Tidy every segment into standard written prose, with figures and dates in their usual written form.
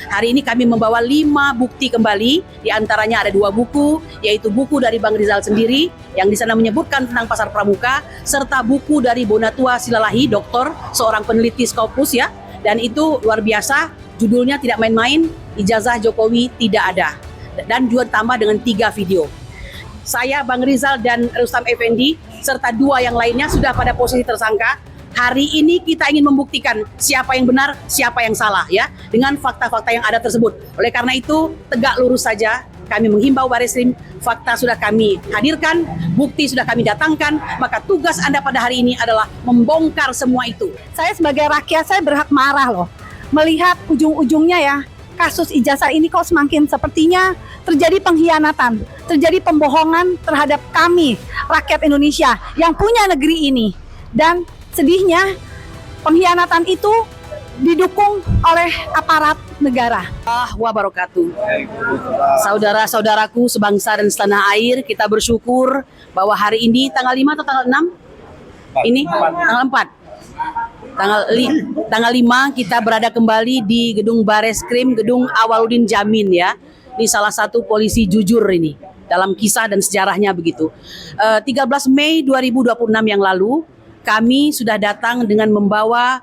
Hari ini kami membawa 5 bukti kembali, diantaranya ada 2 buku, yaitu buku dari Bang Rizal sendiri, yang di sana menyebutkan tentang pasar pramuka, serta buku dari Bonatua Silalahi, doktor, seorang peneliti Scopus ya, dan itu luar biasa, judulnya tidak main-main, ijazah Jokowi tidak ada, dan juga tambah dengan 3 video. Saya, Bang Rizal dan Rustam Effendi, serta 2 yang lainnya sudah pada posisi tersangka. Hari ini kita ingin membuktikan siapa yang benar, siapa yang salah ya, dengan fakta-fakta yang ada tersebut. Oleh karena itu, tegak lurus saja. Kami menghimbau Bareskrim, fakta sudah kami hadirkan, bukti sudah kami datangkan, maka tugas Anda pada hari ini adalah membongkar semua itu. Saya sebagai rakyat, saya berhak marah loh. Melihat ujung-ujungnya ya, kasus ijazah ini kok semakin sepertinya terjadi pengkhianatan, terjadi pembohongan terhadap kami, rakyat Indonesia yang punya negeri ini. Dan sedihnya, pengkhianatan itu didukung oleh aparat negara. Wabarakatuh. Saudara-saudaraku sebangsa dan setanah air, kita bersyukur bahwa hari ini tanggal 5 atau tanggal 6? Ini tanggal 4. Tanggal 5 kita berada kembali di gedung Bareskrim, gedung Awaludin Jamin ya. Ini salah satu polisi jujur ini dalam kisah dan sejarahnya begitu. 13 Mei 2026 yang lalu kami sudah datang dengan membawa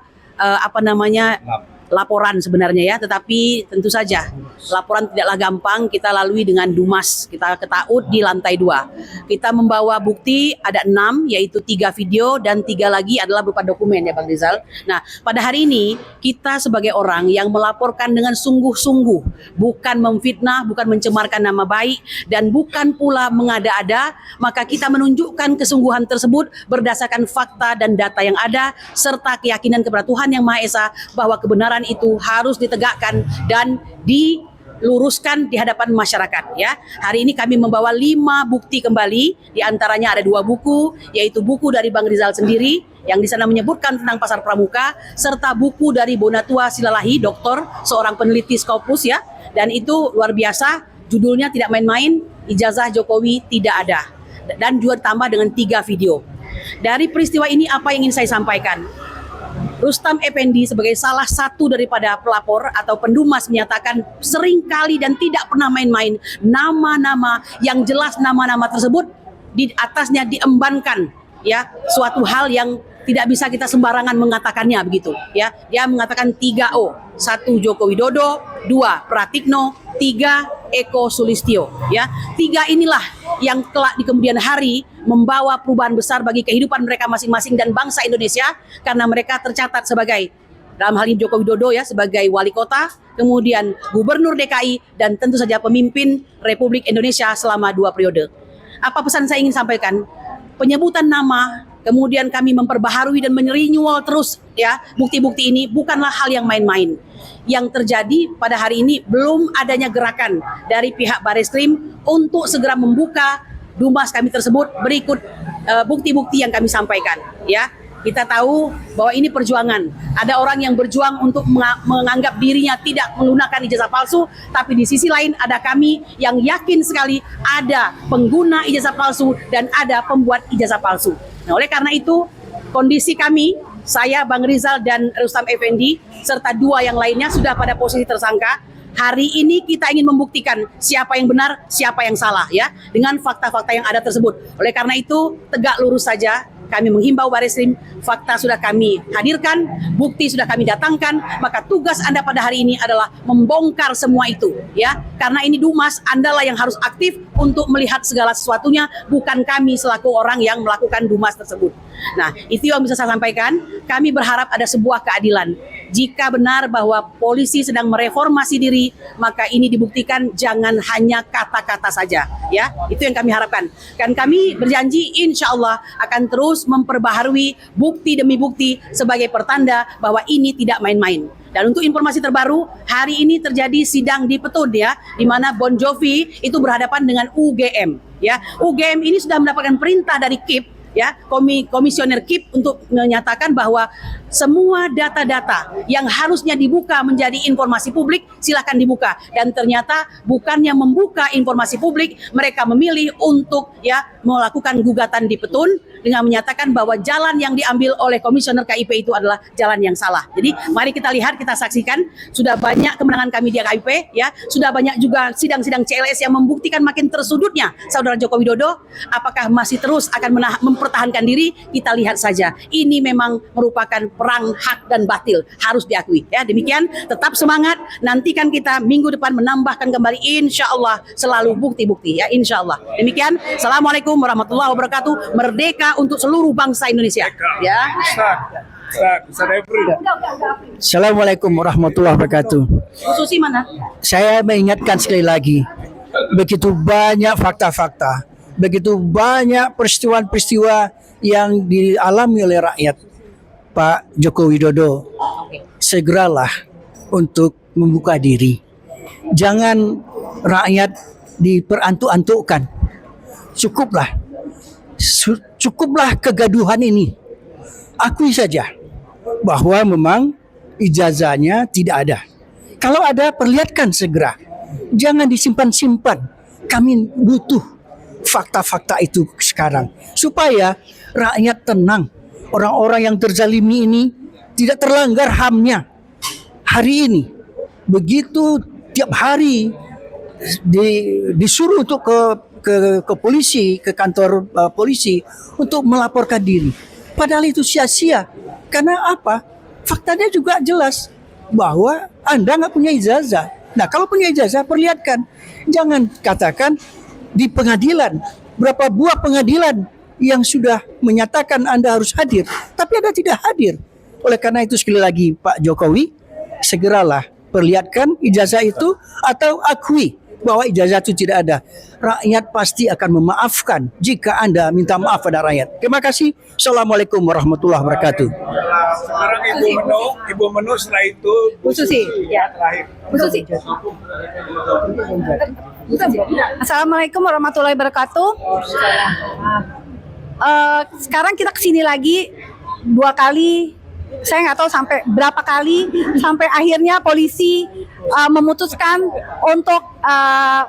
laporan sebenarnya ya, tetapi tentu saja laporan tidaklah gampang kita lalui dengan Dumas, kita ketaut di lantai 2. Kita membawa bukti ada 6, yaitu 3 video dan 3 lagi adalah berupa dokumen ya Bang Rizal. Nah pada hari ini kita sebagai orang yang melaporkan dengan sungguh-sungguh, bukan memfitnah, bukan mencemarkan nama baik, dan bukan pula mengada-ada, maka kita menunjukkan kesungguhan tersebut berdasarkan fakta dan data yang ada, serta keyakinan kepada Tuhan Yang Maha Esa bahwa kebenaran itu harus ditegakkan dan diluruskan di hadapan masyarakat ya. Hari ini kami membawa 5 bukti kembali, diantaranya ada 2 buku, yaitu buku dari Bang Rizal sendiri yang di sana menyebutkan tentang pasar pramuka, serta buku dari Bonatua Silalahi, doktor, seorang peneliti Scopus ya, dan itu luar biasa, judulnya tidak main-main, ijazah Jokowi tidak ada, dan juga tambah dengan 3 video. Dari peristiwa ini apa yang ingin saya sampaikan? Rustam Effendi sebagai salah satu daripada pelapor atau pendumas menyatakan seringkali dan tidak pernah main-main nama-nama yang jelas, nama-nama tersebut di atasnya diembankan ya suatu hal yang tidak bisa kita sembarangan mengatakannya begitu ya. Dia mengatakan 3O, 1 Joko Widodo, 2 Pratikno, 3 Eko Sulistyo ya. 3 inilah yang kelak di kemudian hari membawa perubahan besar bagi kehidupan mereka masing-masing dan bangsa Indonesia, karena mereka tercatat sebagai, dalam hal ini Joko Widodo ya sebagai wali kota, kemudian gubernur DKI, dan tentu saja pemimpin Republik Indonesia selama 2 periode. Apa pesan saya ingin sampaikan? Penyebutan nama, kemudian kami memperbaharui dan merenewal terus ya bukti-bukti ini bukanlah hal yang main-main. Yang terjadi pada hari ini belum adanya gerakan dari pihak Bareskrim untuk segera membuka Dumas kami tersebut. Berikut bukti-bukti yang kami sampaikan ya. Kita tahu bahwa ini perjuangan. Ada orang yang berjuang untuk menganggap dirinya tidak menggunakan ijazah palsu, tapi di sisi lain ada kami yang yakin sekali ada pengguna ijazah palsu dan ada pembuat ijazah palsu. Nah, oleh karena itu kondisi kami, saya, Bang Rizal dan Rustam Effendi, serta 2 yang lainnya sudah pada posisi tersangka. Hari ini kita ingin membuktikan siapa yang benar, siapa yang salah ya, dengan fakta-fakta yang ada tersebut. Oleh karena itu, tegak lurus saja. Kami menghimbau Bareskrim, fakta sudah kami hadirkan, bukti sudah kami datangkan, maka tugas Anda pada hari ini adalah membongkar semua itu ya. Karena ini Dumas, Andalah yang harus aktif untuk melihat segala sesuatunya, bukan kami selaku orang yang melakukan Dumas tersebut. Nah, itu yang bisa saya sampaikan. Kami berharap ada sebuah keadilan. Jika benar bahwa polisi sedang mereformasi diri, maka ini dibuktikan, jangan hanya kata-kata saja ya. Itu yang kami harapkan. Dan kami berjanji insya Allah akan terus memperbaharui bukti demi bukti sebagai pertanda bahwa ini tidak main-main. Dan untuk informasi terbaru, hari ini terjadi sidang di Petun ya, di mana Bon Jovi itu berhadapan dengan UGM ya. UGM ini sudah mendapatkan perintah dari KIP ya, komisioner KIP untuk menyatakan bahwa semua data-data yang harusnya dibuka menjadi informasi publik silakan dibuka, dan ternyata bukannya membuka informasi publik, mereka memilih untuk ya melakukan gugatan di Petun dengan menyatakan bahwa jalan yang diambil oleh komisioner KIP itu adalah jalan yang salah. Jadi mari kita lihat, kita saksikan sudah banyak kemenangan kami di KIP, ya, sudah banyak juga sidang-sidang CLS yang membuktikan makin tersudutnya saudara Joko Widodo. Apakah masih terus akan mempertahankan diri? Kita lihat saja. Ini memang merupakan perang hak dan batil, harus diakui. Ya, demikian, tetap semangat. Nantikan kita minggu depan menambahkan kembali, insya Allah selalu bukti-bukti, ya, insya Allah. Demikian, assalamualaikum warahmatullahi wabarakatuh. Merdeka untuk seluruh bangsa Indonesia. Ya. Assalamualaikum warahmatullahi wabarakatuh. Susi mana? Saya mengingatkan sekali lagi, begitu banyak fakta-fakta, begitu banyak peristiwa-peristiwa yang dialami oleh rakyat. Pak Joko Widodo, segeralah untuk membuka diri. Jangan rakyat diperantuk-antukkan. Cukuplah kegaduhan ini. Akui saja bahwa memang ijazahnya tidak ada. Kalau ada, perlihatkan segera. Jangan disimpan-simpan. Kami butuh fakta-fakta itu sekarang supaya rakyat tenang. Orang-orang yang terzalimi ini tidak terlanggar HAM-nya. Hari ini begitu tiap hari disuruh untuk ke polisi, ke kantor polisi untuk melaporkan diri. Padahal itu sia-sia. Karena apa? Faktanya juga jelas bahwa Anda nggak punya ijazah. Nah, kalau punya ijazah, perlihatkan. Jangan katakan di pengadilan. Berapa buah pengadilan yang sudah menyatakan Anda harus hadir, tapi Anda tidak hadir. Oleh karena itu, sekali lagi Pak Jokowi, segeralah perlihatkan ijazah itu atau akui bahwa ijazah itu tidak ada. Rakyat pasti akan memaafkan jika Anda minta maaf pada rakyat. Terima kasih. Assalamualaikum warahmatullahi wabarakatuh. Sekarang Ibu Menu setelah itu Bu Susi. Ya, terakhir. Bu Susi. Assalamualaikum warahmatullahi wabarakatuh. Sekarang kita kesini lagi 2 kali. Saya nggak tahu sampai berapa kali, sampai akhirnya polisi memutuskan untuk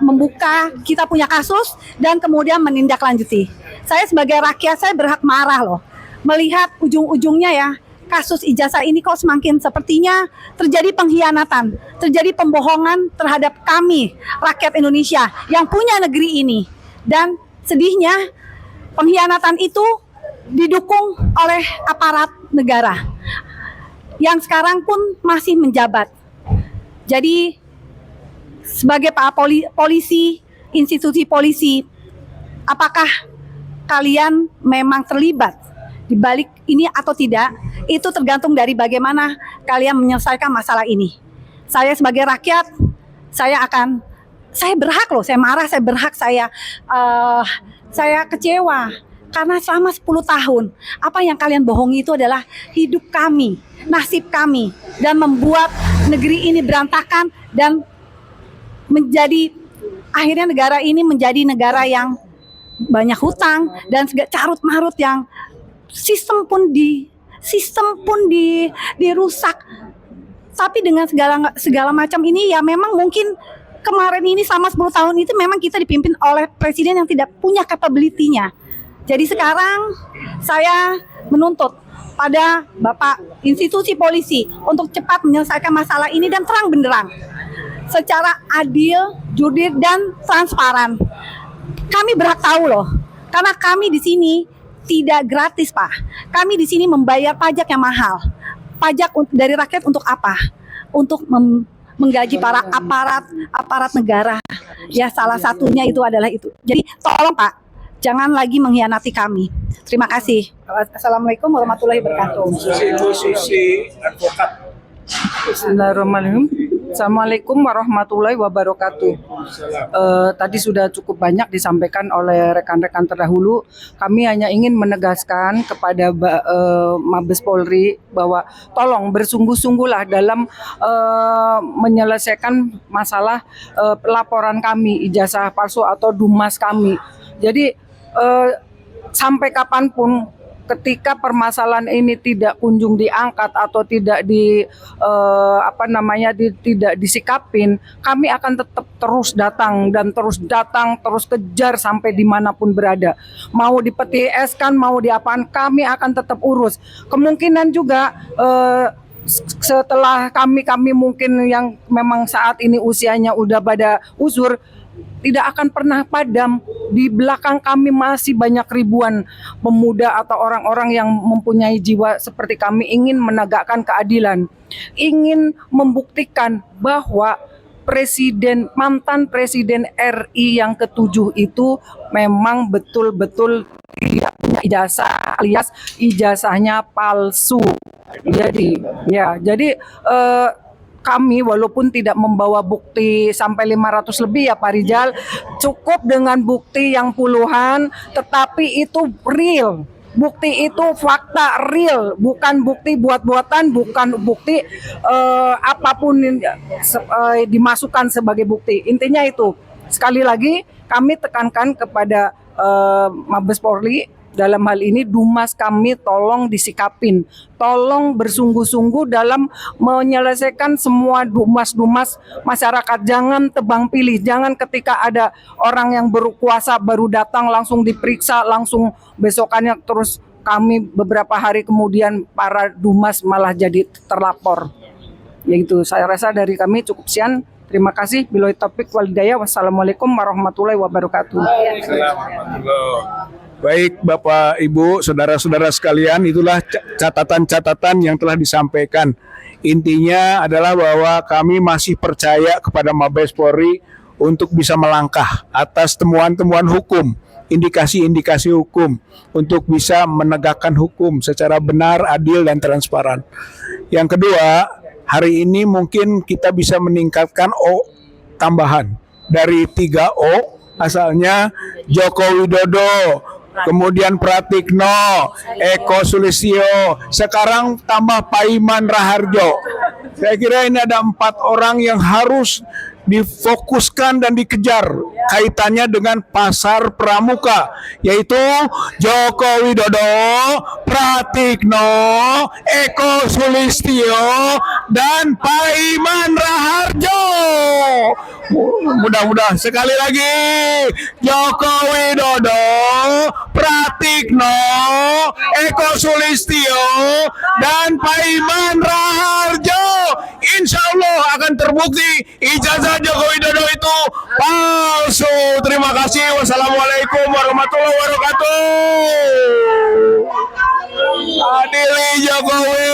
membuka kita punya kasus dan kemudian menindaklanjuti. Saya sebagai rakyat, saya berhak marah loh, melihat ujung-ujungnya ya, kasus ijazah ini kok semakin sepertinya terjadi pengkhianatan, terjadi pembohongan terhadap kami, rakyat Indonesia yang punya negeri ini. Dan sedihnya, pengkhianatan itu didukung oleh aparat negara yang sekarang pun masih menjabat. Jadi sebagai Pak polisi, institusi polisi, apakah kalian memang terlibat di balik ini atau tidak? Itu tergantung dari bagaimana kalian menyelesaikan masalah ini. Saya sebagai rakyat, saya berhak loh, saya marah, saya berhak, saya kecewa. Karena selama 10 tahun, apa yang kalian bohongi itu adalah hidup kami, nasib kami, dan membuat negeri ini berantakan dan menjadi, akhirnya negara ini menjadi negara yang banyak hutang dan carut marut, yang sistem pun dirusak. Tapi dengan segala macam ini, ya memang mungkin kemarin ini sama 10 tahun itu memang kita dipimpin oleh presiden yang tidak punya capability-nya. Jadi sekarang saya menuntut pada Bapak institusi polisi untuk cepat menyelesaikan masalah ini dan terang benderang, secara adil, jurdil, dan transparan. Kami berhak tahu loh, karena kami di sini tidak gratis, Pak. Kami di sini membayar pajak yang mahal. Pajak dari rakyat untuk apa? Untuk menggaji para aparat negara. Ya, salah satunya itu adalah itu. Jadi tolong Pak, jangan lagi mengkhianati kami. Terima kasih. Assalamualaikum warahmatullahi wabarakatuh. Susi advokat. Bismillahirrahmanirrahim. Assalamualaikum warahmatullahi wabarakatuh. Tadi sudah cukup banyak disampaikan oleh rekan-rekan terdahulu. Kami hanya ingin menegaskan kepada Mabes Polri bahwa tolong bersungguh-sungguhlah dalam menyelesaikan masalah laporan kami, ijazah palsu atau dumas kami. Jadi sampai kapanpun ketika permasalahan ini tidak kunjung diangkat atau tidak tidak disikapin, kami akan tetap terus datang, terus kejar sampai dimanapun berada. Mau di PTS kan, mau diapaan, kami akan tetap urus. Kemungkinan juga setelah kami mungkin yang memang saat ini usianya udah pada uzur, tidak akan pernah padam. Di belakang kami masih banyak ribuan pemuda atau orang-orang yang mempunyai jiwa seperti kami, ingin menegakkan keadilan, ingin membuktikan bahwa mantan presiden RI yang ke-7 itu memang betul-betul tidak punya ijazah, alias ijazahnya palsu. Jadi kami walaupun tidak membawa bukti sampai 500 lebih ya Pak Rizal, cukup dengan bukti yang puluhan, tetapi itu real. Bukti itu fakta real, bukan bukti buat-buatan, bukan bukti apapun dimasukkan sebagai bukti. Intinya itu, sekali lagi kami tekankan kepada Mabes Polri, dalam hal ini Dumas kami tolong disikapin, tolong bersungguh-sungguh dalam menyelesaikan semua dumas-dumas masyarakat. Jangan tebang pilih, jangan ketika ada orang yang berkuasa baru datang langsung diperiksa, langsung besokannya terus kami beberapa hari kemudian para dumas malah jadi terlapor. Yaitu saya rasa dari kami cukup sekian. Terima kasih. Billahi taufik wal hidayah. Wassalamualaikum warahmatullahi wabarakatuh. Baik Bapak, Ibu, saudara-saudara sekalian, itulah catatan-catatan yang telah disampaikan. Intinya adalah bahwa kami masih percaya kepada Mabes Polri untuk bisa melangkah atas temuan-temuan hukum, indikasi-indikasi hukum, untuk bisa menegakkan hukum secara benar, adil, dan transparan. Yang kedua, hari ini mungkin kita bisa meningkatkan O tambahan. Dari 3 O, asalnya Joko Widodo, kemudian Pratikno, Eko Sulistyo, sekarang tambah Paiman Raharjo. Saya kira ini ada 4 orang yang harus difokuskan dan dikejar kaitannya dengan pasar pramuka, yaitu Joko Widodo, Pratikno, Eko Sulistyo, dan Paiman Raharjo. Mudah-mudahan sekali lagi Joko Widodo, Pratikno, Eko Sulistyo, dan Paiman Raharjo, insya Allah akan terbukti ijazah Joko Widodo itu palsu. Terima kasih. Wassalamualaikum warahmatullahi wabarakatuh. Adili Jokowi.